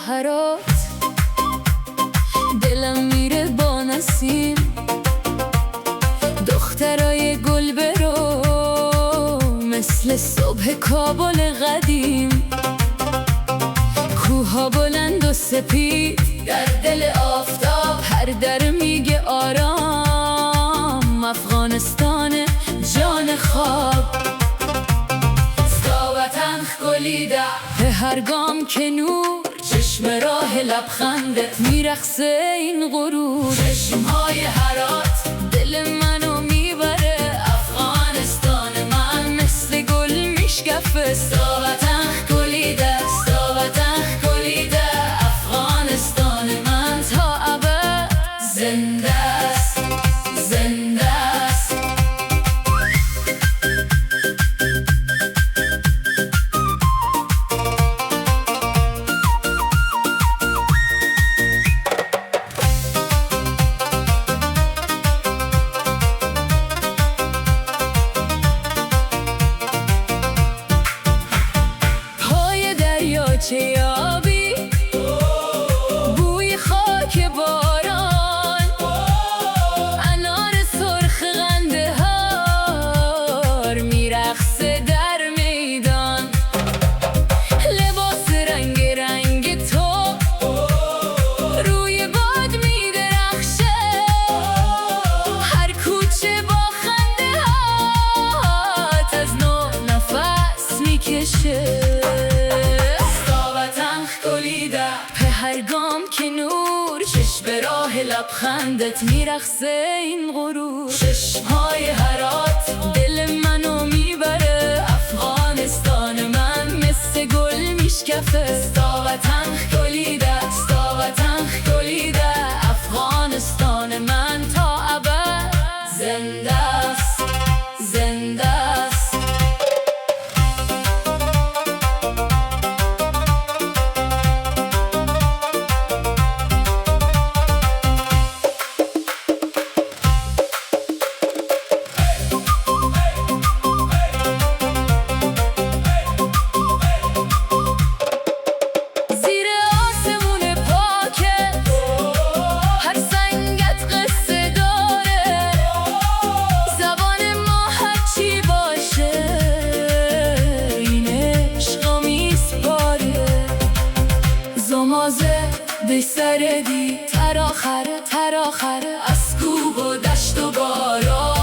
جواهرات، دلم میره با نسیم. دخترای گل برو مثل صبح کابل قدیم. کوها بلند و سپید در دل آفتاب، هر در میگه آرام. افغانستان جان خواب، وطن گلیده به هر گام که نور. چشم راه لبخندت میرقصه این غرور. چشمهای هرات دل منو میبره. افغانستان من مثل گل میشکفه. وطن گلیده، وطن گلیده. افغانستان من تا ابد زنده است، زنده است. چه آبی، بوی خاک باران، انار سرخ قندهار میرقصه در میدان. لباس رنگ رنگ تو روی باد میدرخشه. هر کوچه با خنده هات از نو نفس میکشه. به هر گام که نور، چشم راه لبخندت میرقصه این غرور. چشمهای هرات دل منو میبره. افغانستان من مثل گل میشکفه. وطن گلیده، وطن گلیده. افغانستان من تا ابد زنده است، زنده است. به سر دی تراخره، تراخره از کوه و دشت و باران.